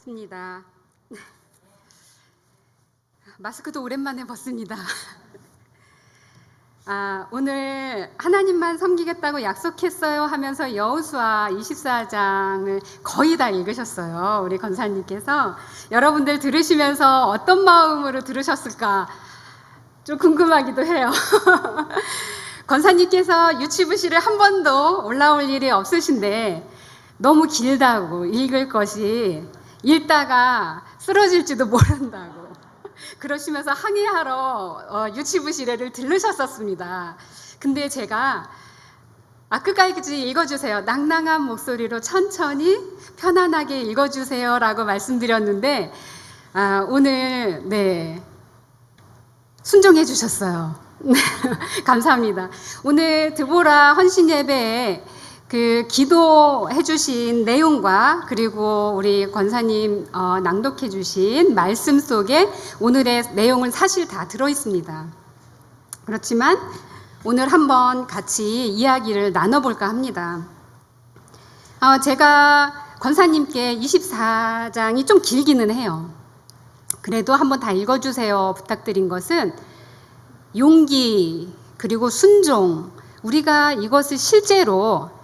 반갑습니다. 마스크도 오랜만에 벗습니다. 오늘 하나님만 섬기겠다고 약속했어요 하면서 여호수아 24장을 거의 다 읽으셨어요. 우리 권사님께서. 여러분들 들으시면서 어떤 마음으로 들으셨을까 좀 궁금하기도 해요. 권사님께서 유치부실에 한 번도 올라올 일이 없으신데 너무 길다고 읽을 것이 읽다가 쓰러질지도 모른다고 그러시면서 항의하러 유치부실에를 들르셨었습니다. 근데 제가 끝까지 읽어주세요. 낭낭한 목소리로 천천히 편안하게 읽어주세요 라고 말씀드렸는데 오늘 순종해 주셨어요. 감사합니다. 오늘 드보라 헌신 예배에 그 기도해 주신 내용과 그리고 우리 권사님 낭독해 주신 말씀 속에 오늘의 내용은 사실 다 들어 있습니다. 그렇지만 오늘 한번 같이 이야기를 나눠볼까 합니다. 제가 권사님께 24장이 좀 길기는 해요. 그래도 한번 다 읽어주세요 부탁드린 것은 용기 그리고 순종, 우리가 이것을 실제로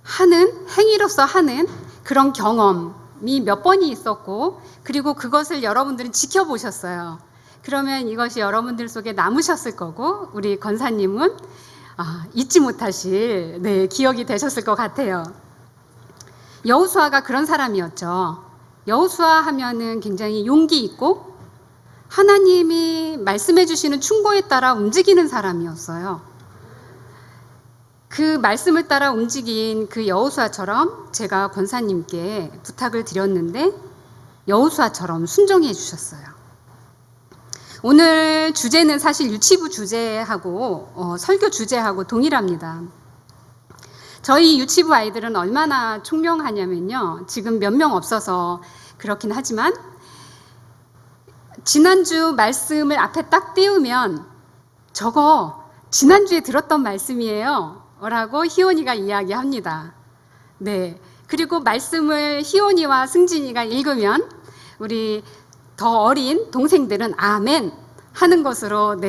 하는 행위로서 하는 그런 경험이 몇 번이 있었고, 그리고 그것을 여러분들은 지켜보셨어요. 그러면 이것이 여러분들 속에 남으셨을 거고, 우리 권사님은 잊지 못하실 기억이 되셨을 것 같아요. 여호수아가 그런 사람이었죠. 여호수아 하면은 굉장히 용기 있고 하나님이 말씀해 주시는 충고에 따라 움직이는 사람이었어요. 그 말씀을 따라 움직인 그 여호수아처럼 제가 권사님께 부탁을 드렸는데 여호수아처럼 순종해 주셨어요. 오늘 주제는 사실 유치부 주제하고 설교 주제하고 동일합니다. 저희 유치부 아이들은 얼마나 총명하냐면요. 지금 몇 명 없어서 그렇긴 하지만 지난주 말씀을 앞에 딱 띄우면 저거 지난주에 들었던 말씀이에요 라고 희원이가 이야기합니다. 그리고 말씀을 희원이와 승진이가 읽으면 우리 더 어린 동생들은 아멘 하는 것으로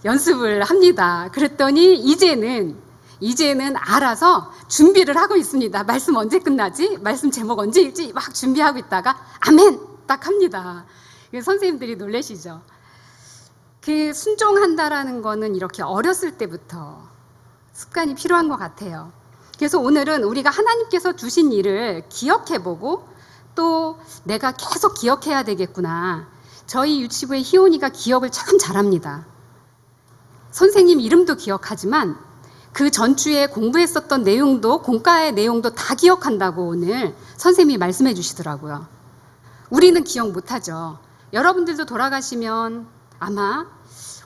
연습을 합니다. 그랬더니 이제는 알아서 준비를 하고 있습니다. 말씀 언제 끝나지? 말씀 제목 언제 읽지? 막 준비하고 있다가 아멘 딱 합니다. 선생님들이 놀라시죠. 그 순종한다라는 거는 이렇게 어렸을 때부터 습관이 필요한 것 같아요. 그래서 오늘은 우리가 하나님께서 주신 일을 기억해보고 또 내가 계속 기억해야 되겠구나. 저희 유치부의 희원이가 기억을 참 잘합니다. 선생님 이름도 기억하지만 그 전주에 공부했었던 내용도 공과의 내용도 다 기억한다고 오늘 선생님이 말씀해 주시더라고요. 우리는 기억 못하죠. 여러분들도 돌아가시면 아마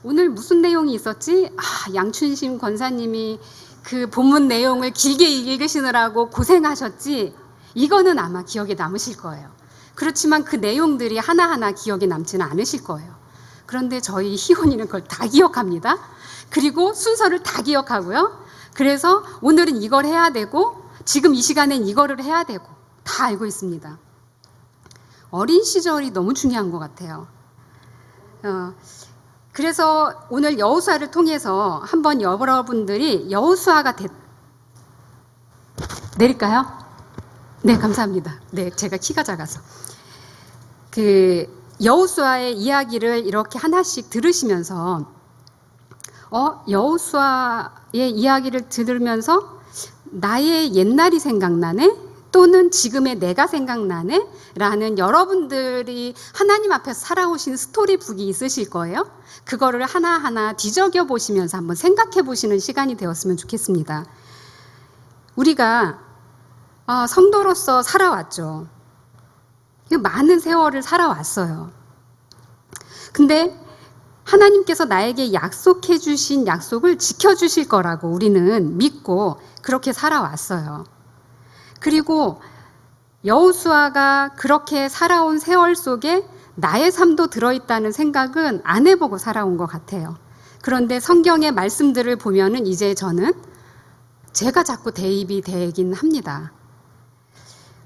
오늘 무슨 내용이 있었지? 양춘심 권사님이 그 본문 내용을 길게 읽으시느라고 고생하셨지? 이거는 아마 기억에 남으실 거예요. 그렇지만 그 내용들이 하나하나 기억에 남지는 않으실 거예요. 그런데 저희 희원이는 그걸 다 기억합니다. 그리고 순서를 다 기억하고요. 그래서 오늘은 이걸 해야 되고 지금 이 시간엔 이거를 해야 되고 다 알고 있습니다. 어린 시절이 너무 중요한 것 같아요. 그래서 오늘 여호수아를 통해서 한번 여러분들이 여호수아가 내릴까요? 네, 감사합니다. 제가 키가 작아서. 그 여호수아의 이야기를 이렇게 하나씩 들으시면서 여호수아의 이야기를 들으면서 나의 옛날이 생각나네? 또는 지금의 내가 생각나네? 라는 여러분들이 하나님 앞에서 살아오신 스토리북이 있으실 거예요. 그거를 하나하나 뒤적여 보시면서 한번 생각해 보시는 시간이 되었으면 좋겠습니다. 우리가 성도로서 살아왔죠. 많은 세월을 살아왔어요. 근데 하나님께서 나에게 약속해 주신 약속을 지켜주실 거라고 우리는 믿고 그렇게 살아왔어요. 그리고 여호수아가 그렇게 살아온 세월 속에 나의 삶도 들어있다는 생각은 안 해보고 살아온 것 같아요. 그런데 성경의 말씀들을 보면은 이제 저는 제가 자꾸 대입이 되긴 합니다.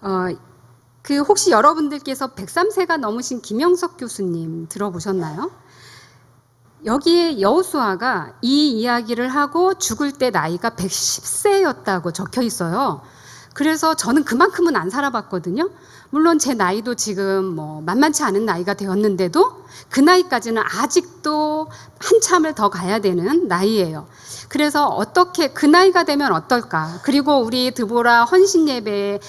혹시 여러분들께서 103세가 넘으신 김영석 교수님 들어보셨나요? 여기에 여호수아가 이 이야기를 하고 죽을 때 나이가 110세였다고 적혀 있어요. 그래서 저는 그만큼은 안 살아봤거든요. 물론 제 나이도 지금 만만치 않은 나이가 되었는데도 그 나이까지는 아직도 한참을 더 가야 되는 나이예요. 그래서 어떻게 그 나이가 되면 어떨까? 그리고 우리 드보라 헌신 예배에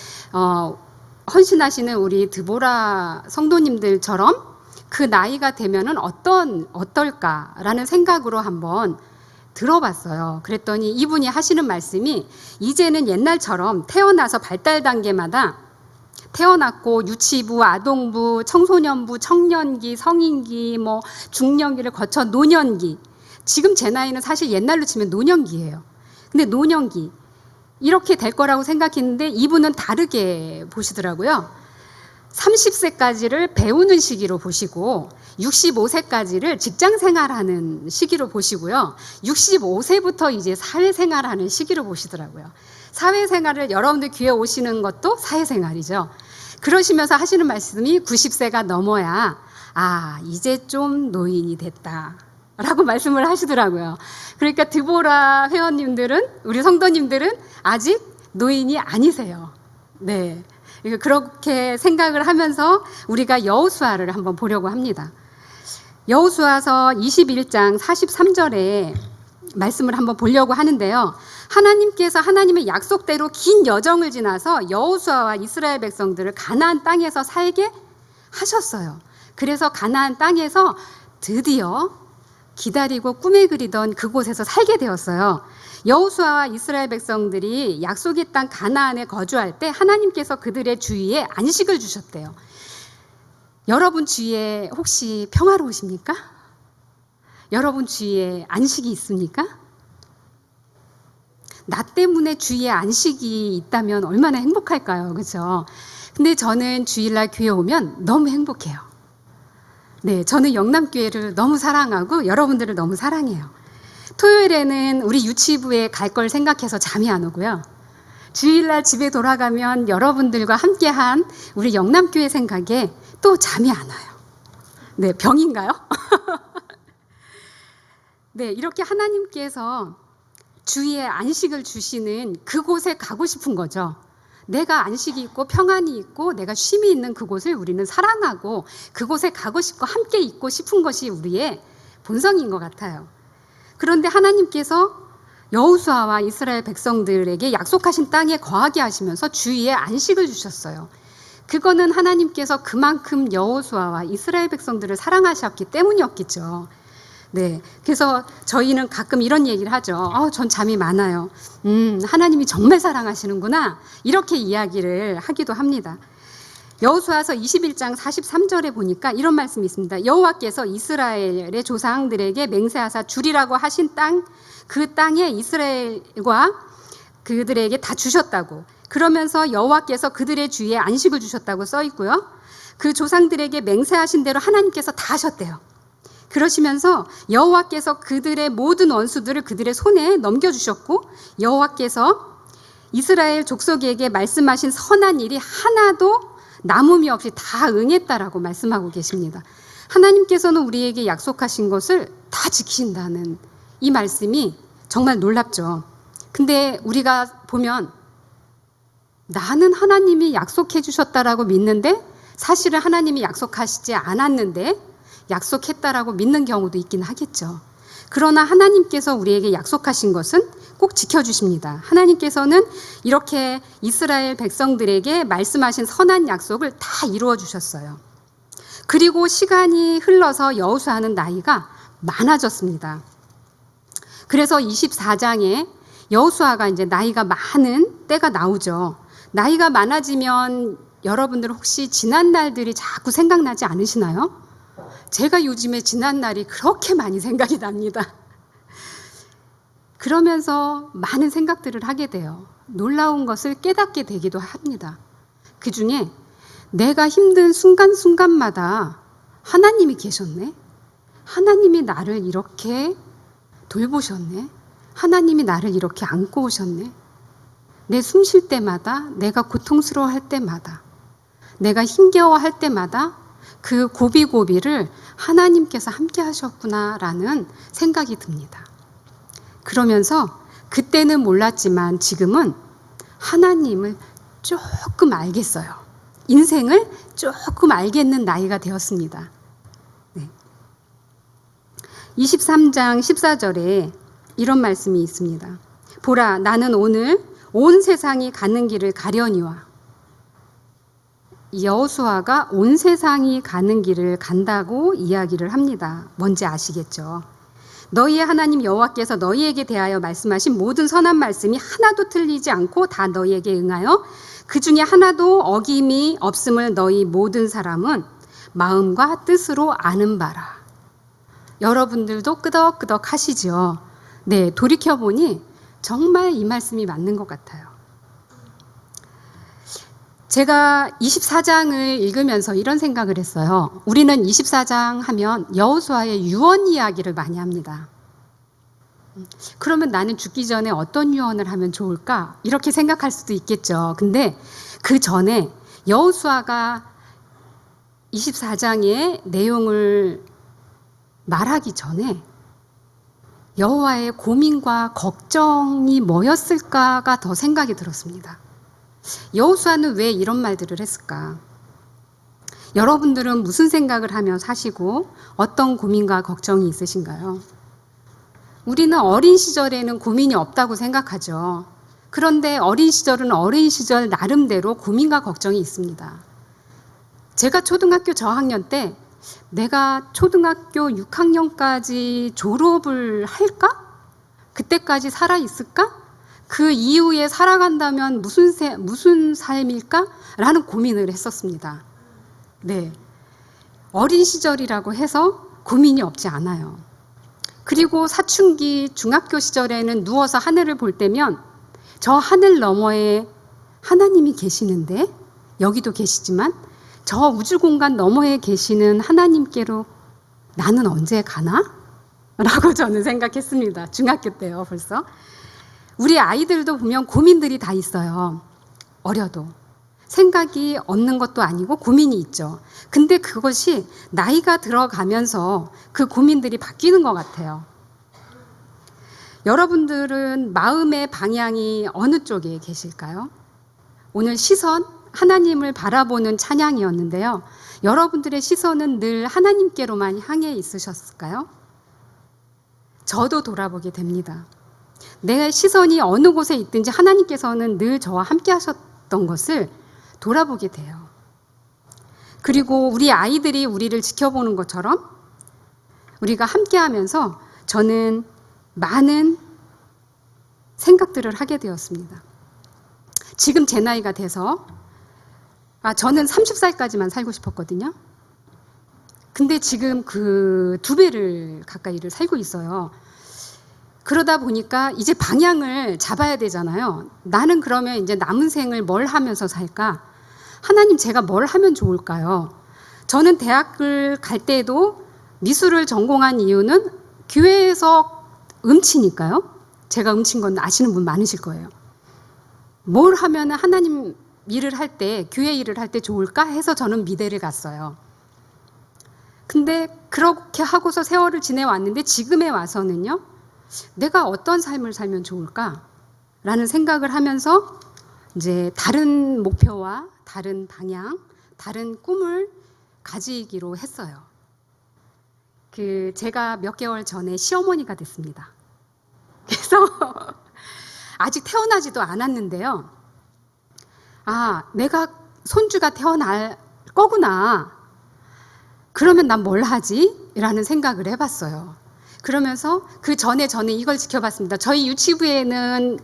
헌신하시는 우리 드보라 성도님들처럼 그 나이가 되면은 어떨까라는 생각으로 한번 들어봤어요. 그랬더니 이분이 하시는 말씀이 이제는 옛날처럼 태어나서 발달 단계마다 태어났고 유치부, 아동부, 청소년부, 청년기, 성인기, 중년기를 거쳐 노년기. 지금 제 나이는 사실 옛날로 치면 노년기예요. 근데 노년기 이렇게 될 거라고 생각했는데 이분은 다르게 보시더라고요. 30세까지를 배우는 시기로 보시고 65세까지를 직장 생활하는 시기로 보시고요. 65세부터 이제 사회생활하는 시기로 보시더라고요. 사회생활을 여러분들 교회 오시는 것도 사회생활이죠. 그러시면서 하시는 말씀이 90세가 넘어야 이제 좀 노인이 됐다 라고 말씀을 하시더라고요. 그러니까 드보라 회원님들은, 우리 성도님들은 아직 노인이 아니세요. 네. 그렇게 생각을 하면서 우리가 여호수아를 한번 보려고 합니다. 여호수아서 21장 43절에 말씀을 한번 보려고 하는데요. 하나님께서 하나님의 약속대로 긴 여정을 지나서 여호수아와 이스라엘 백성들을 가나안 땅에서 살게 하셨어요. 그래서 가나안 땅에서 드디어 기다리고 꿈에 그리던 그곳에서 살게 되었어요. 여호수아와 이스라엘 백성들이 약속의 땅 가나안에 거주할 때 하나님께서 그들의 주위에 안식을 주셨대요. 여러분 주위에 혹시 평화로우십니까? 여러분 주위에 안식이 있습니까? 나 때문에 주위에 안식이 있다면 얼마나 행복할까요? 그렇죠? 근데 저는 주일날 교회 오면 너무 행복해요. 네, 저는 영남교회를 너무 사랑하고 여러분들을 너무 사랑해요. 토요일에는 우리 유치부에 갈 걸 생각해서 잠이 안 오고요. 주일날 집에 돌아가면 여러분들과 함께한 우리 영남교회 생각에 또 잠이 안 와요. 네, 병인가요? 네, 이렇게 하나님께서 주위에 안식을 주시는 그곳에 가고 싶은 거죠. 내가 안식이 있고 평안이 있고 내가 쉼이 있는 그곳을 우리는 사랑하고 그곳에 가고 싶고 함께 있고 싶은 것이 우리의 본성인 것 같아요. 그런데 하나님께서 여호수아와 이스라엘 백성들에게 약속하신 땅에 거하게 하시면서 주위에 안식을 주셨어요. 그거는 하나님께서 그만큼 여호수아와 이스라엘 백성들을 사랑하셨기 때문이었겠죠. 네, 그래서 저희는 가끔 이런 얘기를 하죠. 전 잠이 많아요. 하나님이 정말 사랑하시는구나. 이렇게 이야기를 하기도 합니다. 여호수아서 21장 43절에 보니까 이런 말씀이 있습니다. 여호와께서 이스라엘의 조상들에게 맹세하사 주리라고 하신 땅, 그 땅에 이스라엘과 그들에게 다 주셨다고. 그러면서 여호와께서 그들의 주위에 안식을 주셨다고 써 있고요. 그 조상들에게 맹세하신 대로 하나님께서 다 하셨대요. 그러시면서 여호와께서 그들의 모든 원수들을 그들의 손에 넘겨주셨고 여호와께서 이스라엘 족속에게 말씀하신 선한 일이 하나도 남음이 없이 다 응했다라고 말씀하고 계십니다. 하나님께서는 우리에게 약속하신 것을 다 지키신다는 이 말씀이 정말 놀랍죠. 근데 우리가 보면 나는 하나님이 약속해 주셨다라고 믿는데 사실은 하나님이 약속하시지 않았는데 약속했다라고 믿는 경우도 있긴 하겠죠. 그러나 하나님께서 우리에게 약속하신 것은 꼭 지켜주십니다. 하나님께서는 이렇게 이스라엘 백성들에게 말씀하신 선한 약속을 다 이루어 주셨어요. 그리고 시간이 흘러서 여호수아는 나이가 많아졌습니다. 그래서 24장에 여호수아가 이제 나이가 많은 때가 나오죠. 나이가 많아지면 여러분들 혹시 지난 날들이 자꾸 생각나지 않으시나요? 제가 요즘에 지난 날이 그렇게 많이 생각이 납니다. 그러면서 많은 생각들을 하게 돼요. 놀라운 것을 깨닫게 되기도 합니다. 그 중에 내가 힘든 순간순간마다 하나님이 계셨네. 하나님이 나를 이렇게 돌보셨네. 하나님이 나를 이렇게 안고 오셨네. 내 숨 쉴 때마다, 내가 고통스러워할 때마다, 내가 힘겨워할 때마다 그 고비고비를 하나님께서 함께 하셨구나라는 생각이 듭니다. 그러면서 그때는 몰랐지만 지금은 하나님을 조금 알겠어요. 인생을 조금 알겠는 나이가 되었습니다. 네. 23장 14절에 이런 말씀이 있습니다. 보라, 나는 오늘 온 세상이 가는 길을 가려니와. 여호수아가 온 세상이 가는 길을 간다고 이야기를 합니다. 뭔지 아시겠죠? 너희의 하나님 여호와께서 너희에게 대하여 말씀하신 모든 선한 말씀이 하나도 틀리지 않고 다 너희에게 응하여 그 중에 하나도 어김이 없음을 너희 모든 사람은 마음과 뜻으로 아는 바라. 여러분들도 끄덕끄덕 하시죠? 네, 돌이켜보니 정말 이 말씀이 맞는 것 같아요. 제가 24장을 읽으면서 이런 생각을 했어요. 우리는 24장 하면 여호수아의 유언 이야기를 많이 합니다. 그러면 나는 죽기 전에 어떤 유언을 하면 좋을까? 이렇게 생각할 수도 있겠죠. 근데 그 전에 여호수아가 24장의 내용을 말하기 전에 여호와의 고민과 걱정이 뭐였을까가 더 생각이 들었습니다. 여호수아는 왜 이런 말들을 했을까? 여러분들은 무슨 생각을 하며 사시고 어떤 고민과 걱정이 있으신가요? 우리는 어린 시절에는 고민이 없다고 생각하죠. 그런데 어린 시절은 어린 시절 나름대로 고민과 걱정이 있습니다. 제가 초등학교 저학년 때 내가 초등학교 6학년까지 졸업을 할까? 그때까지 살아있을까? 그 이후에 살아간다면 무슨 삶일까? 라는 고민을 했었습니다. 네. 어린 시절이라고 해서 고민이 없지 않아요. 그리고 사춘기 중학교 시절에는 누워서 하늘을 볼 때면 저 하늘 너머에 하나님이 계시는데, 여기도 계시지만 저 우주 공간 너머에 계시는 하나님께로 나는 언제 가나? 라고 저는 생각했습니다. 중학교 때요, 벌써. 우리 아이들도 보면 고민들이 다 있어요. 어려도. 생각이 없는 것도 아니고 고민이 있죠. 근데 그것이 나이가 들어가면서 그 고민들이 바뀌는 것 같아요. 여러분들은 마음의 방향이 어느 쪽에 계실까요? 오늘 시선, 하나님을 바라보는 찬양이었는데요. 여러분들의 시선은 늘 하나님께로만 향해 있으셨을까요? 저도 돌아보게 됩니다. 내 시선이 어느 곳에 있든지 하나님께서는 늘 저와 함께 하셨던 것을 돌아보게 돼요. 그리고 우리 아이들이 우리를 지켜보는 것처럼 우리가 함께 하면서 저는 많은 생각들을 하게 되었습니다. 지금 제 나이가 돼서 저는 30살까지만 살고 싶었거든요. 근데 지금 그 2배를 가까이를 살고 있어요. 그러다 보니까 이제 방향을 잡아야 되잖아요. 나는 그러면 이제 남은 생을 뭘 하면서 살까? 하나님, 제가 뭘 하면 좋을까요? 저는 대학을 갈 때도 미술을 전공한 이유는 교회에서 음치니까요. 제가 음치인 건 아시는 분 많으실 거예요. 뭘 하면 하나님 일을 할 때, 교회 일을 할 때 좋을까 해서 저는 미대를 갔어요. 근데 그렇게 하고서 세월을 지내왔는데 지금에 와서는요, 내가 어떤 삶을 살면 좋을까? 라는 생각을 하면서 이제 다른 목표와 다른 방향, 다른 꿈을 가지기로 했어요. 제가 몇 개월 전에 시어머니가 됐습니다. 그래서 아직 태어나지도 않았는데요. 내가 손주가 태어날 거구나. 그러면 난 뭘 하지? 라는 생각을 해봤어요. 그러면서 그 전에 저는 이걸 지켜봤습니다. 저희 유치부에는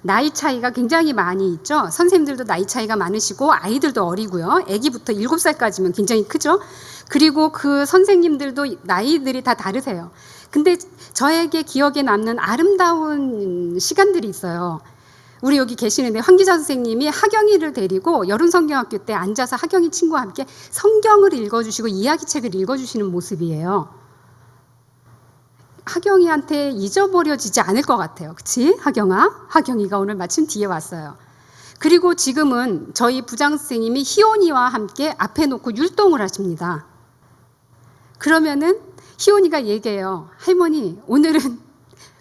나이 차이가 굉장히 많이 있죠. 선생님들도 나이 차이가 많으시고 아이들도 어리고요. 아기부터 7살까지면 굉장히 크죠. 그리고 그 선생님들도 나이들이 다 다르세요. 근데 저에게 기억에 남는 아름다운 시간들이 있어요. 우리 여기 계시는데 황기자 선생님이 하경이를 데리고 여름성경학교 때 앉아서 하경이 친구와 함께 성경을 읽어주시고 이야기책을 읽어주시는 모습이에요. 하경이한테 잊어버려지지 않을 것 같아요. 그치? 하경아? 하경이가 오늘 마침 뒤에 왔어요. 그리고 지금은 저희 부장선생님이 희원이와 함께 앞에 놓고 율동을 하십니다. 그러면은 희원이가 얘기해요. 할머니, 오늘은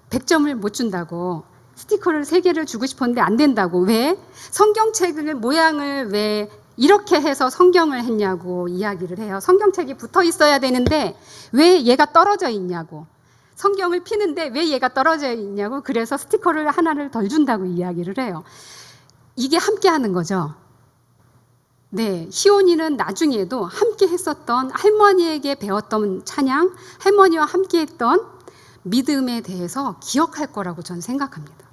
100점을 못 준다고. 스티커를 3개를 주고 싶었는데 안 된다고. 왜? 성경책을 모양을 왜 이렇게 해서 성경을 했냐고 이야기를 해요. 성경책이 붙어 있어야 되는데 왜 얘가 떨어져 있냐고. 성경을 피는데 왜 얘가 떨어져 있냐고. 그래서 스티커를 하나를 덜 준다고 이야기를 해요. 이게 함께 하는 거죠. 네, 희원이는 나중에도 함께 했었던 할머니에게 배웠던 찬양, 할머니와 함께 했던 믿음에 대해서 기억할 거라고 저는 생각합니다.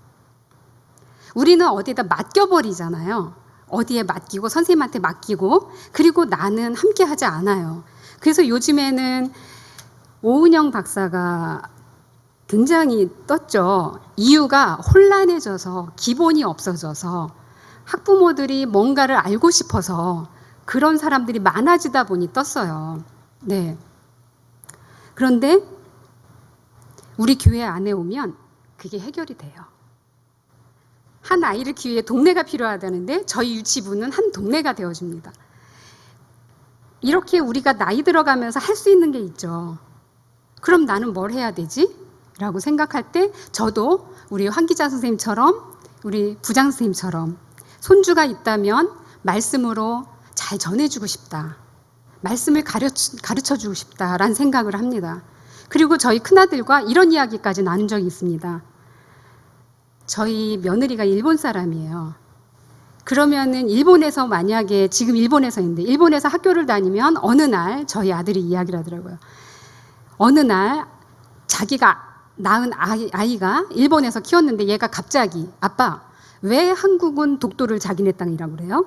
우리는 어디에다 맡겨버리잖아요. 어디에 맡기고 선생님한테 맡기고 그리고 나는 함께 하지 않아요. 그래서 요즘에는 오은영 박사가 굉장히 떴죠. 이유가 혼란해져서 기본이 없어져서 학부모들이 뭔가를 알고 싶어서 그런 사람들이 많아지다 보니 떴어요. 네. 그런데 우리 교회 안에 오면 그게 해결이 돼요. 한 아이를 키우기 위해 동네가 필요하다는데 저희 유치부는 한 동네가 되어줍니다. 이렇게 우리가 나이 들어가면서 할 수 있는 게 있죠. 그럼 나는 뭘 해야 되지? 라고 생각할 때 저도 우리 황기자 선생님처럼 우리 부장 선생님처럼 손주가 있다면 말씀으로 잘 전해주고 싶다. 말씀을 가르쳐주고 싶다라는 생각을 합니다. 그리고 저희 큰아들과 이런 이야기까지 나눈 적이 있습니다. 저희 며느리가 일본 사람이에요. 그러면은 일본에서 만약에 지금 일본에서 있는데 일본에서 학교를 다니면 어느 날 저희 아들이 이야기를 하더라고요. 어느 날 자기가 낳은 아이가 일본에서 키웠는데 얘가 갑자기 아빠 왜 한국은 독도를 자기네 땅이라고 그래요?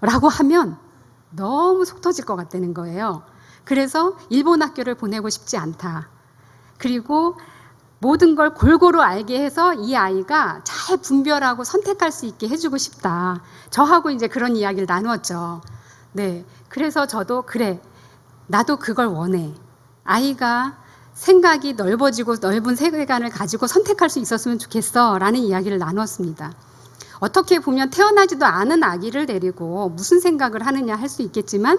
라고 하면 너무 속 터질 것 같다는 거예요. 그래서 일본 학교를 보내고 싶지 않다. 그리고 모든 걸 골고루 알게 해서 이 아이가 잘 분별하고 선택할 수 있게 해주고 싶다. 저하고 이제 그런 이야기를 나누었죠. 네. 그래서 저도 그래. 나도 그걸 원해. 아이가 생각이 넓어지고 넓은 세계관을 가지고 선택할 수 있었으면 좋겠어. 라는 이야기를 나누었습니다. 어떻게 보면 태어나지도 않은 아기를 데리고 무슨 생각을 하느냐 할 수 있겠지만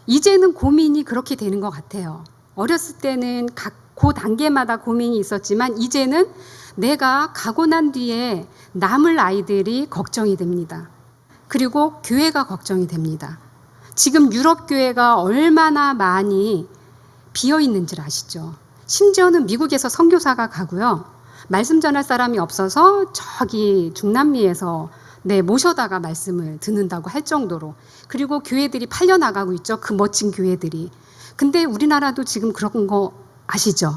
이제는 고민이 그렇게 되는 것 같아요. 어렸을 때는 그 단계마다 고민이 있었지만 이제는 내가 가고 난 뒤에 남을 아이들이 걱정이 됩니다. 그리고 교회가 걱정이 됩니다. 지금 유럽 교회가 얼마나 많이 비어 있는지 아시죠? 심지어는 미국에서 선교사가 가고요. 말씀 전할 사람이 없어서 저기 중남미에서 모셔다가 말씀을 듣는다고 할 정도로. 그리고 교회들이 팔려나가고 있죠. 그 멋진 교회들이. 근데 우리나라도 지금 그런 거 아시죠?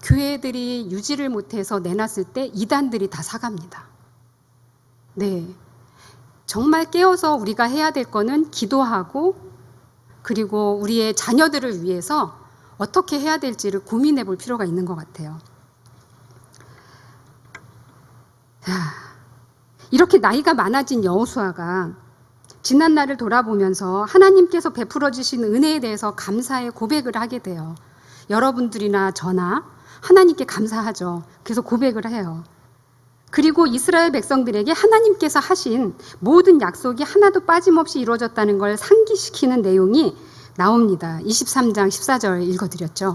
교회들이 유지를 못해서 내놨을 때 이단들이 다 사갑니다. 네. 정말 깨어서 우리가 해야 될 거는 기도하고 그리고 우리의 자녀들을 위해서 어떻게 해야 될지를 고민해 볼 필요가 있는 것 같아요. 자, 이렇게 나이가 많아진 여호수아가 지난 날을 돌아보면서 하나님께서 베풀어 주신 은혜에 대해서 감사의 고백을 하게 돼요. 여러분들이나 저나 하나님께 감사하죠. 그래서 고백을 해요. 그리고 이스라엘 백성들에게 하나님께서 하신 모든 약속이 하나도 빠짐없이 이루어졌다는 걸 상기시키는 내용이 나옵니다. 23장 14절 읽어드렸죠.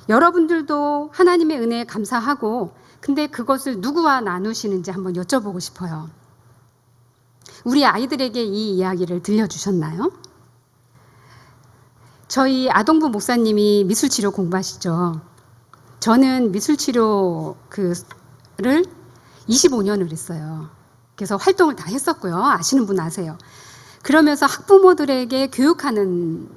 여러분들도 하나님의 은혜에 감사하고 근데 그것을 누구와 나누시는지 한번 여쭤보고 싶어요. 우리 아이들에게 이 이야기를 들려주셨나요? 저희 아동부 목사님이 미술치료 공부하시죠. 저는 미술치료를 25년을 했어요. 그래서 활동을 다 했었고요. 아시는 분 아세요. 그러면서 학부모들에게 교육하는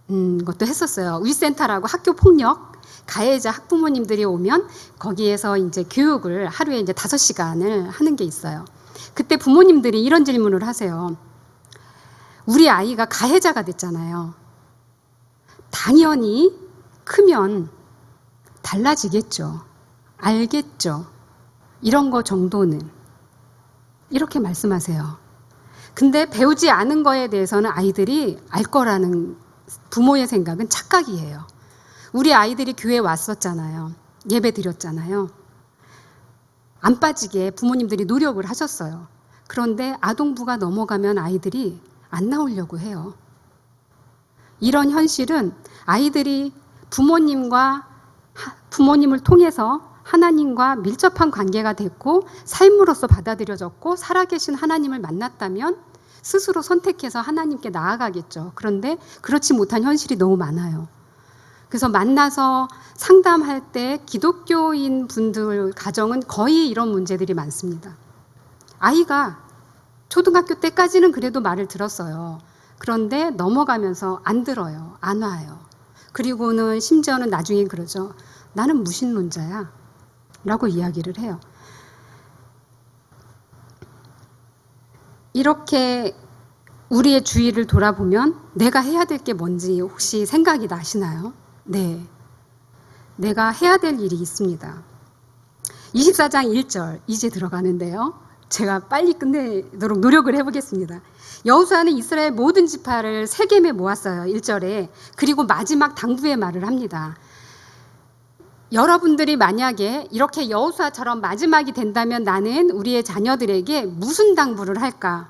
것도 했었어요. 위센터라고 학교 폭력 가해자 학부모님들이 오면 거기에서 이제 교육을 하루에 이제 5시간을 하는 게 있어요. 그때 부모님들이 이런 질문을 하세요. 우리 아이가 가해자가 됐잖아요. 당연히 크면 달라지겠죠. 알겠죠. 이런 거 정도는. 이렇게 말씀하세요. 근데 배우지 않은 거에 대해서는 아이들이 알 거라는 부모의 생각은 착각이에요. 우리 아이들이 교회에 왔었잖아요. 예배 드렸잖아요. 안 빠지게 부모님들이 노력을 하셨어요. 그런데 아동부가 넘어가면 아이들이 안 나오려고 해요. 이런 현실은 아이들이 부모님을 통해서 하나님과 밀접한 관계가 됐고 삶으로서 받아들여졌고 살아계신 하나님을 만났다면 스스로 선택해서 하나님께 나아가겠죠. 그런데 그렇지 못한 현실이 너무 많아요. 그래서 만나서 상담할 때 기독교인 분들 가정은 거의 이런 문제들이 많습니다. 아이가 초등학교 때까지는 그래도 말을 들었어요. 그런데 넘어가면서 안 들어요. 안 와요. 그리고는 심지어는 나중에 그러죠. 나는 무신론자야 라고 이야기를 해요. 이렇게 우리의 주위를 돌아보면 내가 해야 될 게 뭔지 혹시 생각이 나시나요? 네. 내가 해야 될 일이 있습니다. 24장 1절 이제 들어가는데요. 제가 빨리 끝내도록 노력을 해보겠습니다. 여호수아는 이스라엘 모든 지파를 세겜에 모았어요. 1절에. 그리고 마지막 당부의 말을 합니다. 여러분들이 만약에 이렇게 여호수아처럼 마지막이 된다면 나는 우리의 자녀들에게 무슨 당부를 할까?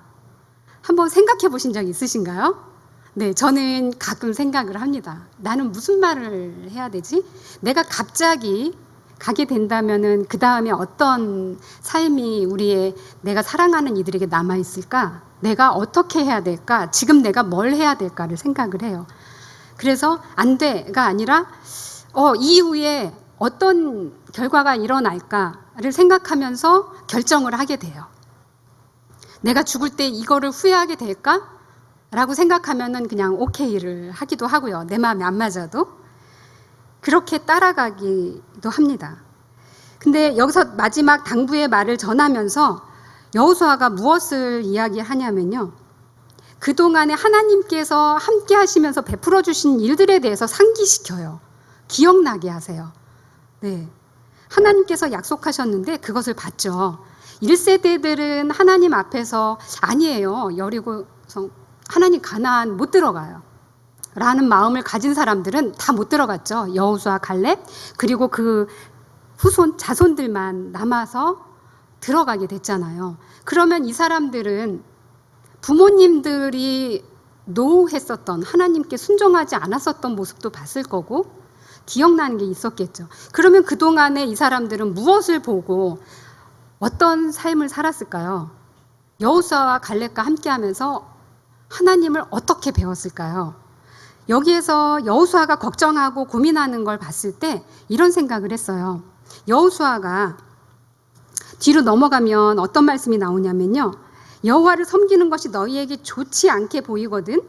한번 생각해 보신 적 있으신가요? 네, 저는 가끔 생각을 합니다. 나는 무슨 말을 해야 되지? 내가 갑자기 가게 된다면은 그 다음에 어떤 삶이 내가 사랑하는 이들에게 남아있을까? 내가 어떻게 해야 될까? 지금 내가 뭘 해야 될까를 생각을 해요. 그래서 안 돼가 아니라 이후에 어떤 결과가 일어날까를 생각하면서 결정을 하게 돼요. 내가 죽을 때 이거를 후회하게 될까? 라고 생각하면은 그냥 오케이를 하기도 하고요. 내 마음에 안 맞아도. 그렇게 따라가기도 합니다. 근데 여기서 마지막 당부의 말을 전하면서 여호수아가 무엇을 이야기하냐면요. 그동안에 하나님께서 함께 하시면서 베풀어 주신 일들에 대해서 상기시켜요. 기억나게 하세요. 네. 하나님께서 약속하셨는데 그것을 받죠. 1세대들은 하나님 앞에서 아니에요. 여리고성 하나님 가나안 못 들어가요. 라는 마음을 가진 사람들은 다 못 들어갔죠. 여호수아, 갈렙 그리고 그 자손들만 남아서 들어가게 됐잖아요. 그러면 이 사람들은 부모님들이 노했었던 하나님께 순종하지 않았었던 모습도 봤을 거고 기억나는 게 있었겠죠. 그러면 그동안에 이 사람들은 무엇을 보고 어떤 삶을 살았을까요? 여호수아와 갈렙과 함께하면서 하나님을 어떻게 배웠을까요? 여기에서 여호수아가 걱정하고 고민하는 걸 봤을 때 이런 생각을 했어요. 여호수아가 뒤로 넘어가면 어떤 말씀이 나오냐면요. 여호와를 섬기는 것이 너희에게 좋지 않게 보이거든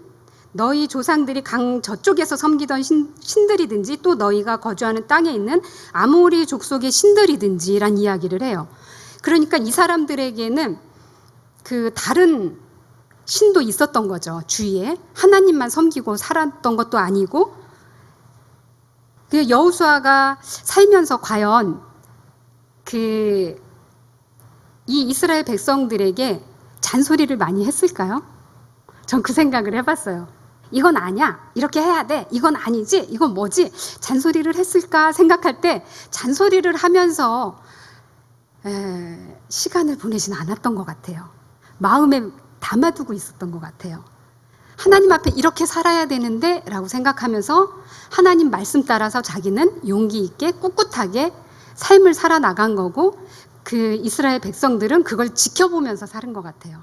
너희 조상들이 강 저쪽에서 섬기던 신들이든지 또 너희가 거주하는 땅에 있는 아모리 족속의 신들이든지 란 이야기를 해요. 그러니까 이 사람들에게는 그 다른 신도 있었던 거죠. 주위에 하나님만 섬기고 살았던 것도 아니고 그 여호수아가 살면서 과연 이 이스라엘 백성들에게 잔소리를 많이 했을까요? 전 그 생각을 해봤어요. 이건 아니야. 이렇게 해야 돼. 이건 아니지. 이건 뭐지? 잔소리를 했을까 생각할 때 잔소리를 하면서 시간을 보내진 않았던 것 같아요. 마음에 담아두고 있었던 것 같아요. 하나님 앞에 이렇게 살아야 되는데 라고 생각하면서 하나님 말씀 따라서 자기는 용기 있게 꿋꿋하게 삶을 살아나간 거고 그 이스라엘 백성들은 그걸 지켜보면서 사는 것 같아요.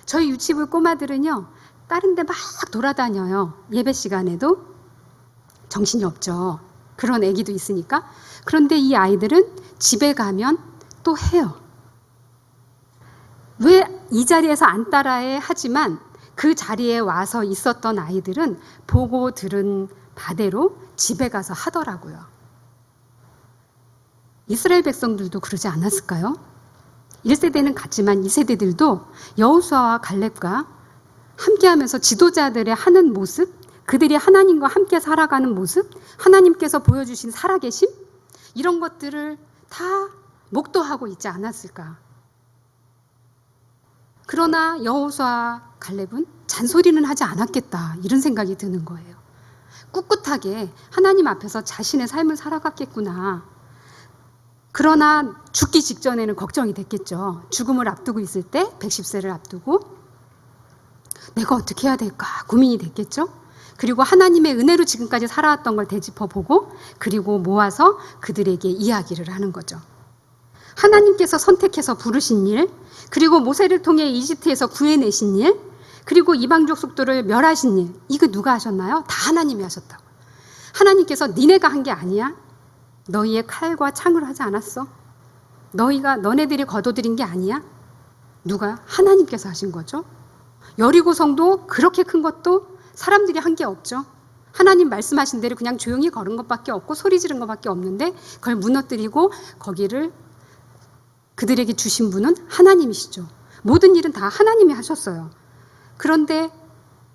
저희 유치부 꼬마들은요. 다른 데 막 돌아다녀요. 예배 시간에도 정신이 없죠. 그런 애기도 있으니까. 그런데 이 아이들은 집에 가면 또 해요. 왜 이 자리에서 안 따라해 하지만 그 자리에 와서 있었던 아이들은 보고 들은 바대로 집에 가서 하더라고요. 이스라엘 백성들도 그러지 않았을까요? 1세대는 같지만 2세대들도 여호수아와 갈렙과 함께하면서 지도자들의 하는 모습, 그들이 하나님과 함께 살아가는 모습, 하나님께서 보여주신 살아계심 이런 것들을 다 목도하고 있지 않았을까? 그러나 여호수아 갈렙은 잔소리는 하지 않았겠다 이런 생각이 드는 거예요. 꿋꿋하게 하나님 앞에서 자신의 삶을 살아갔겠구나. 그러나 죽기 직전에는 걱정이 됐겠죠. 죽음을 앞두고 있을 때 110세를 앞두고 내가 어떻게 해야 될까 고민이 됐겠죠. 그리고 하나님의 은혜로 지금까지 살아왔던 걸 되짚어보고 그리고 모아서 그들에게 이야기를 하는 거죠. 하나님께서 선택해서 부르신 일, 그리고 모세를 통해 이집트에서 구해내신 일, 그리고 이방족 속도를 멸하신 일, 이거 누가 하셨나요? 다 하나님이 하셨다고. 하나님께서 니네가 한 게 아니야? 너희의 칼과 창으로 하지 않았어? 너네들이 거둬들인 게 아니야? 누가? 하나님께서 하신 거죠. 여리고성도 그렇게 큰 것도 사람들이 한 게 없죠. 하나님 말씀하신 대로 그냥 조용히 걸은 것밖에 없고 소리 지른 것밖에 없는데 그걸 무너뜨리고 거기를 그들에게 주신 분은 하나님이시죠. 모든 일은 다 하나님이 하셨어요. 그런데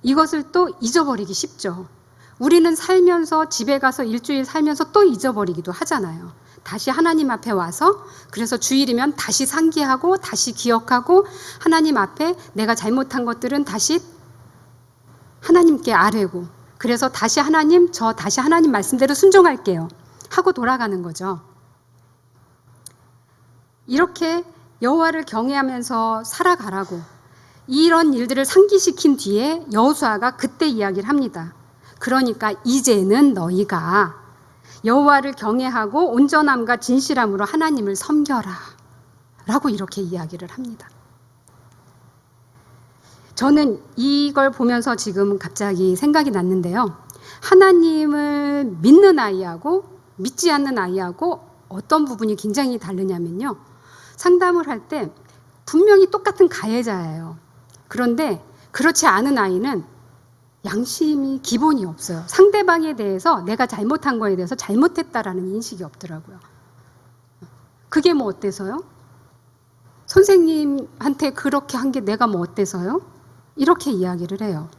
이것을 또 잊어버리기 쉽죠. 우리는 살면서 집에 가서 일주일 살면서 또 잊어버리기도 하잖아요. 다시 하나님 앞에 와서 그래서 주일이면 다시 상기하고 다시 기억하고 하나님 앞에 내가 잘못한 것들은 다시 하나님께 아뢰고 그래서 다시 다시 하나님 말씀대로 순종할게요 하고 돌아가는 거죠. 이렇게 여호와를 경외하면서 살아가라고 이런 일들을 상기시킨 뒤에 여호수아가 그때 이야기를 합니다. 그러니까 이제는 너희가 여호와를 경외하고 온전함과 진실함으로 하나님을 섬겨라 라고 이렇게 이야기를 합니다. 저는 이걸 보면서 지금 갑자기 생각이 났는데요. 하나님을 믿는 아이하고 믿지 않는 아이하고 어떤 부분이 굉장히 다르냐면요. 상담을 할 때 분명히 똑같은 가해자예요. 그런데 그렇지 않은 아이는 양심이 기본이 없어요. 상대방에 대해서 내가 잘못한 거에 대해서 잘못했다라는 인식이 없더라고요. 그게 뭐 어때서요? 선생님한테 그렇게 한 게 내가 뭐 어때서요? 이렇게 이야기를 해요.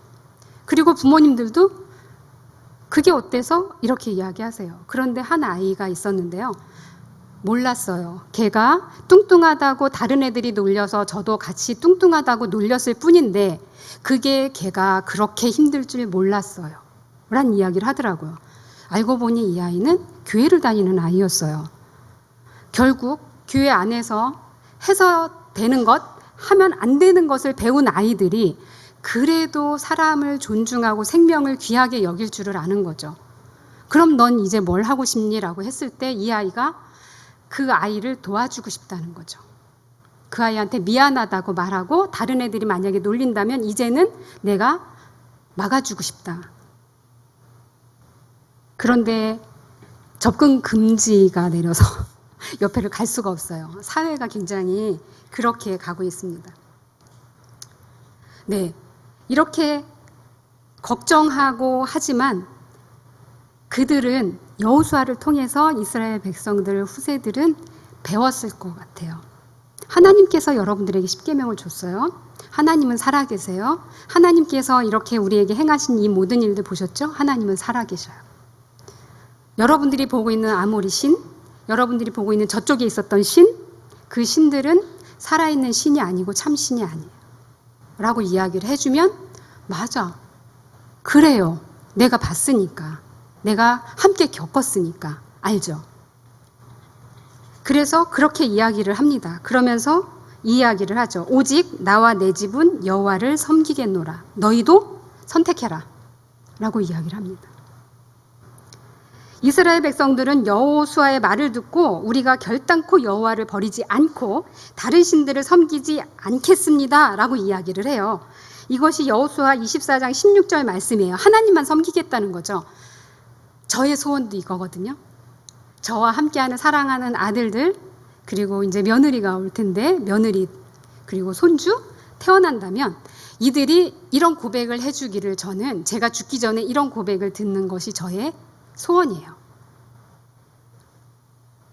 그리고 부모님들도 그게 어때서? 이렇게 이야기하세요. 그런데 한 아이가 있었는데요. 몰랐어요. 걔가 뚱뚱하다고 다른 애들이 놀려서 저도 같이 뚱뚱하다고 놀렸을 뿐인데 그게 걔가 그렇게 힘들 줄 몰랐어요. 라는 이야기를 하더라고요. 알고 보니 이 아이는 교회를 다니는 아이였어요. 결국 교회 안에서 해서 되는 것, 하면 안 되는 것을 배운 아이들이 그래도 사람을 존중하고 생명을 귀하게 여길 줄을 아는 거죠. 그럼 넌 이제 뭘 하고 싶니? 라고 했을 때 이 아이가 그 아이를 도와주고 싶다는 거죠. 그 아이한테 미안하다고 말하고 다른 애들이 만약에 놀린다면 이제는 내가 막아주고 싶다. 그런데 접근 금지가 내려서 옆에를 갈 수가 없어요. 사회가 굉장히 그렇게 가고 있습니다. 네, 이렇게 걱정하고 하지만 그들은 여호수아를 통해서 이스라엘 백성들 후세들은 배웠을 것 같아요. 하나님께서 여러분들에게 십계명을 줬어요. 하나님은 살아계세요. 하나님께서 이렇게 우리에게 행하신 이 모든 일들 보셨죠? 하나님은 살아계셔요. 여러분들이 보고 있는 아모리 신, 여러분들이 보고 있는 저쪽에 있었던 신, 그 신들은 살아있는 신이 아니고 참신이 아니에요. 라고 이야기를 해주면 맞아. 그래요. 내가 봤으니까. 내가 함께 겪었으니까. 알죠? 그래서 그렇게 이야기를 합니다. 그러면서 이 이야기를 하죠. 오직 나와 내 집은 여호와를 섬기겠노라. 너희도 선택해라. 라고 이야기를 합니다. 이스라엘 백성들은 여호수아의 말을 듣고 우리가 결단코 여호와를 버리지 않고 다른 신들을 섬기지 않겠습니다. 라고 이야기를 해요. 이것이 여호수아 24장 16절 말씀이에요. 하나님만 섬기겠다는 거죠. 저의 소원도 이거거든요. 저와 함께하는 사랑하는 아들들 그리고 이제 며느리가 올 텐데 며느리 그리고 손주 태어난다면 이들이 이런 고백을 해주기를 저는 제가 죽기 전에 이런 고백을 듣는 것이 저의 소원이에요.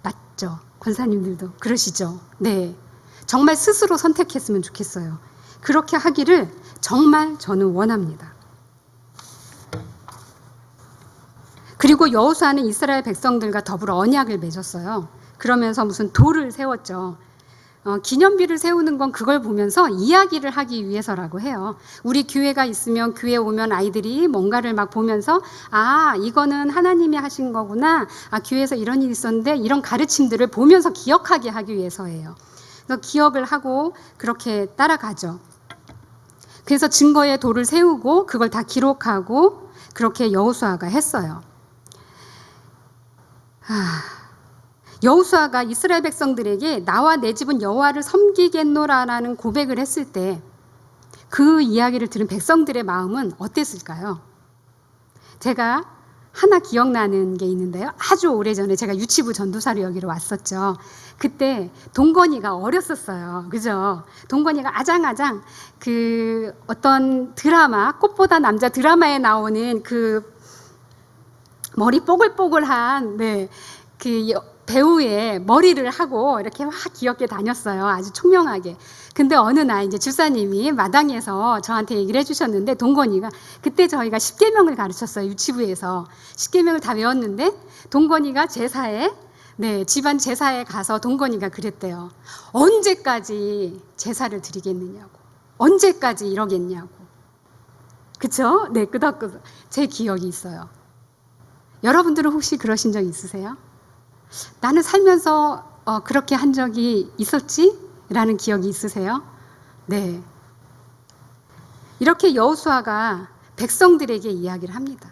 맞죠? 권사님들도 그러시죠? 네. 정말 스스로 선택했으면 좋겠어요. 그렇게 하기를 정말 저는 원합니다. 그리고 여호수아는 이스라엘 백성들과 더불어 언약을 맺었어요. 그러면서 무슨 돌을 세웠죠. 기념비를 세우는 건 그걸 보면서 이야기를 하기 위해서라고 해요. 우리 교회가 있으면 교회 오면 아이들이 뭔가를 막 보면서 아, 이거는 하나님이 하신 거구나. 아, 교회에서 이런 일이 있었는데 이런 가르침들을 보면서 기억하게 하기 위해서예요. 그래서 기억을 하고 그렇게 따라가죠. 그래서 증거의 돌을 세우고 그걸 다 기록하고 그렇게 여호수아가 했어요. 여호수아가 이스라엘 백성들에게 나와 내 집은 여호와를 섬기겠노라라는 고백을 했을 때 그 이야기를 들은 백성들의 마음은 어땠을까요? 제가 하나 기억나는 게 있는데요. 아주 오래전에 제가 유치부 전도사로 여기로 왔었죠. 그때 동건이가 어렸었어요. 그죠? 동건이가 아장아장 그 어떤 드라마, 꽃보다 남자 드라마에 나오는 그 머리 뽀글뽀글한 그 배우의 머리를 하고 이렇게 막 귀엽게 다녔어요. 아주 총명하게. 근데 어느 날 이제 집사님이 마당에서 저한테 얘기를 해주셨는데 동건이가 그때 저희가 십계명을 가르쳤어요. 유치부에서 십계명을 다 외웠는데 동건이가 제사에 집안 제사에 가서 동건이가 그랬대요. 언제까지 제사를 드리겠느냐고. 언제까지 이러겠냐고. 그쵸? 네, 끄덕끄덕. 제 기억이 있어요. 여러분들은 혹시 그러신 적 있으세요? 나는 살면서 그렇게 한 적이 있었지? 라는 기억이 있으세요? 네. 이렇게 여호수아가 백성들에게 이야기를 합니다.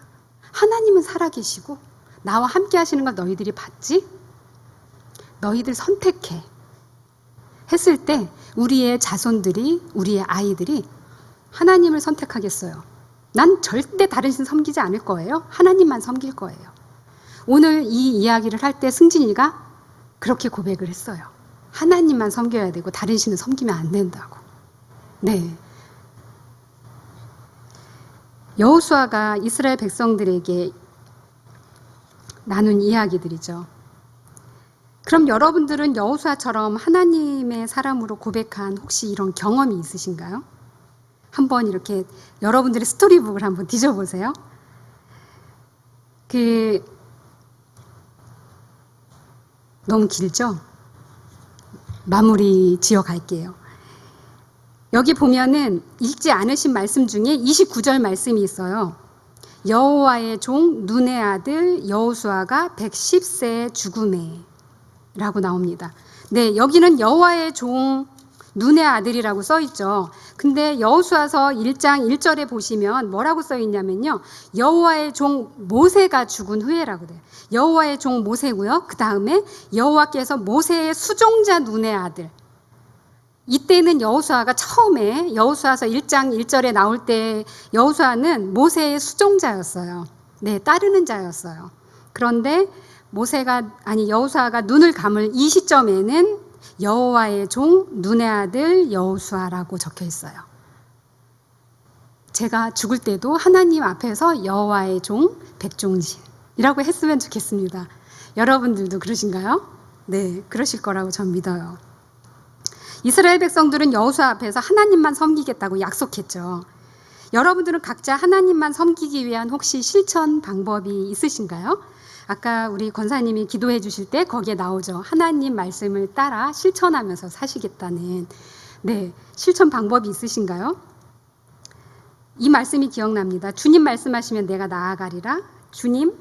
하나님은 살아계시고 나와 함께 하시는 걸 너희들이 봤지? 너희들 선택해. 했을 때 우리의 자손들이, 우리의 아이들이 하나님을 선택하겠어요. 난 절대 다른 신 섬기지 않을 거예요. 하나님만 섬길 거예요. 오늘 이 이야기를 할 때 승진이가 그렇게 고백을 했어요. 하나님만 섬겨야 되고 다른 신은 섬기면 안 된다고. 네. 여호수아가 이스라엘 백성들에게 나눈 이야기들이죠. 그럼 여러분들은 여호수아처럼 하나님의 사람으로 고백한 혹시 이런 경험이 있으신가요? 한번 이렇게 여러분들의 스토리북을 한번 뒤져보세요. 너무 길죠? 마무리 지어 갈게요. 여기 보면은 읽지 않으신 말씀 중에 29절 말씀이 있어요. 여호와의 종 눈의 아들 여호수아가 110세에 죽음에 라고 나옵니다. 네, 여기는 여호와의 종 눈의 아들이라고 써 있죠. 근데 여호수아서 1장 1절에 보시면 뭐라고 써 있냐면요. 여호와의 종 모세가 죽은 후에라고 돼요. 여호와의 종 모세고요. 그 다음에 여호와께서 모세의 수종자 눈의 아들. 이때는 여호수아가 처음에 여호수아서 1장 1절에 나올 때 여호수아는 모세의 수종자였어요. 네, 따르는 자였어요. 그런데 여호수아가 눈을 감을 이 시점에는 여호와의 종 눈의 아들 여호수아라고 적혀 있어요. 제가 죽을 때도 하나님 앞에서 여호와의 종 백종신이라고 했으면 좋겠습니다. 여러분들도 그러신가요? 네, 그러실 거라고 전 믿어요. 이스라엘 백성들은 여호수아 앞에서 하나님만 섬기겠다고 약속했죠. 여러분들은 각자 하나님만 섬기기 위한 혹시 실천 방법이 있으신가요? 아까 우리 권사님이 기도해 주실 때 거기에 나오죠. 하나님 말씀을 따라 실천하면서 사시겠다는 실천 방법이 있으신가요? 이 말씀이 기억납니다. 주님 말씀하시면 내가 나아가리라. 주님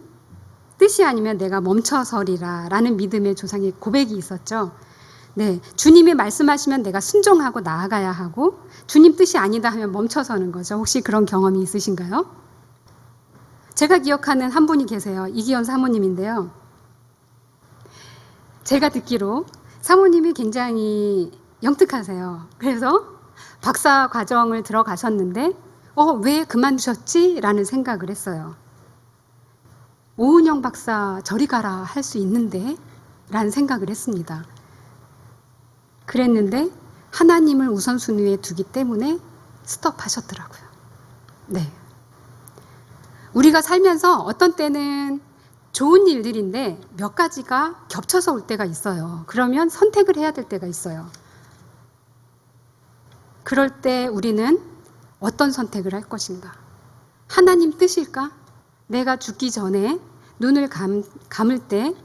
뜻이 아니면 내가 멈춰서리라 라는 믿음의 조상의 고백이 있었죠. 네, 주님이 말씀하시면 내가 순종하고 나아가야 하고 주님 뜻이 아니다 하면 멈춰서는 거죠. 혹시 그런 경험이 있으신가요? 제가 기억하는 한 분이 계세요. 이기현 사모님인데요. 제가 듣기로 사모님이 굉장히 영특하세요. 그래서 박사 과정을 들어가셨는데 왜 그만두셨지? 라는 생각을 했어요. 오은영 박사 저리 가라 할 수 있는데 라는 생각을 했습니다. 그랬는데 하나님을 우선순위에 두기 때문에 스톱하셨더라고요. 네. 우리가 살면서 어떤 때는 좋은 일들인데 몇 가지가 겹쳐서 올 때가 있어요. 그러면 선택을 해야 될 때가 있어요. 그럴 때 우리는 어떤 선택을 할 것인가? 하나님 뜻일까? 내가 죽기 전에 눈을 감을 때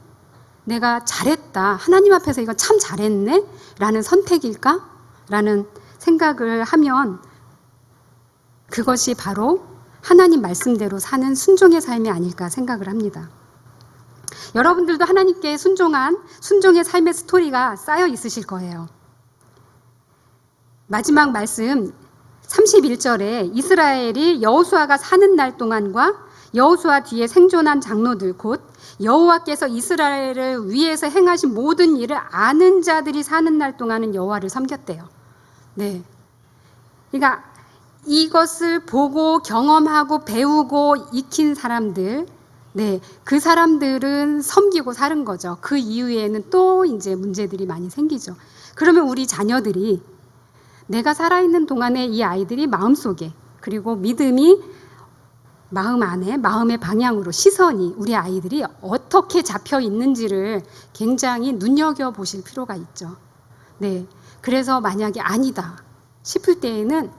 내가 잘했다, 하나님 앞에서 이거 참 잘했네 라는 선택일까? 라는 생각을 하면 그것이 바로 하나님 말씀대로 사는 순종의 삶이 아닐까 생각을 합니다. 여러분들도 하나님께 순종한 순종의 삶의 스토리가 쌓여 있으실 거예요. 마지막 말씀 31절에 이스라엘이 여호수아가 사는 날 동안과 여호수아 뒤에 생존한 장로들 곧 여호와께서 이스라엘을 위해서 행하신 모든 일을 아는 자들이 사는 날 동안은 여호와를 섬겼대요. 네. 그러니까 이것을 보고 경험하고 배우고 익힌 사람들, 네, 그 사람들은 섬기고 사는 거죠. 그 이후에는 또 이제 문제들이 많이 생기죠. 그러면 우리 자녀들이 내가 살아있는 동안에 이 아이들이 마음속에 그리고 믿음이 마음 안에 마음의 방향으로 시선이 우리 아이들이 어떻게 잡혀 있는지를 굉장히 눈여겨보실 필요가 있죠. 네, 그래서 만약에 아니다 싶을 때에는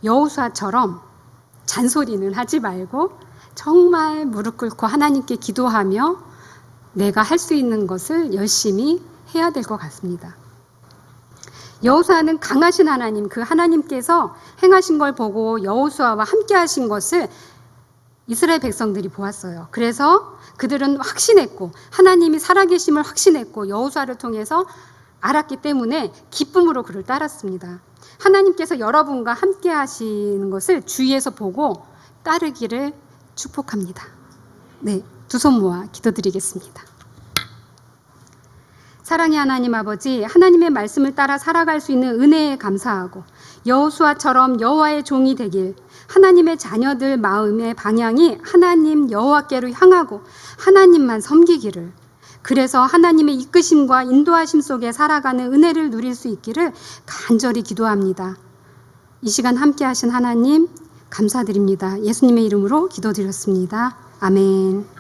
여호수아처럼 잔소리는 하지 말고 정말 무릎 꿇고 하나님께 기도하며 내가 할 수 있는 것을 열심히 해야 될 것 같습니다. 여호수아는 강하신 하나님, 그 하나님께서 행하신 걸 보고 여호수아와 함께 하신 것을 이스라엘 백성들이 보았어요. 그래서 그들은 확신했고 하나님이 살아계심을 확신했고 여호수아를 통해서 알았기 때문에 기쁨으로 그를 따랐습니다. 하나님께서 여러분과 함께 하시는 것을 주위에서 보고 따르기를 축복합니다. 네, 두 손 모아 기도드리겠습니다. 사랑의 하나님 아버지, 하나님의 말씀을 따라 살아갈 수 있는 은혜에 감사하고 여호수아처럼 여호와의 종이 되길, 하나님의 자녀들 마음의 방향이 하나님 여호와께로 향하고 하나님만 섬기기를, 그래서 하나님의 이끄심과 인도하심 속에 살아가는 은혜를 누릴 수 있기를 간절히 기도합니다. 이 시간 함께 하신 하나님 감사드립니다. 예수님의 이름으로 기도드렸습니다. 아멘.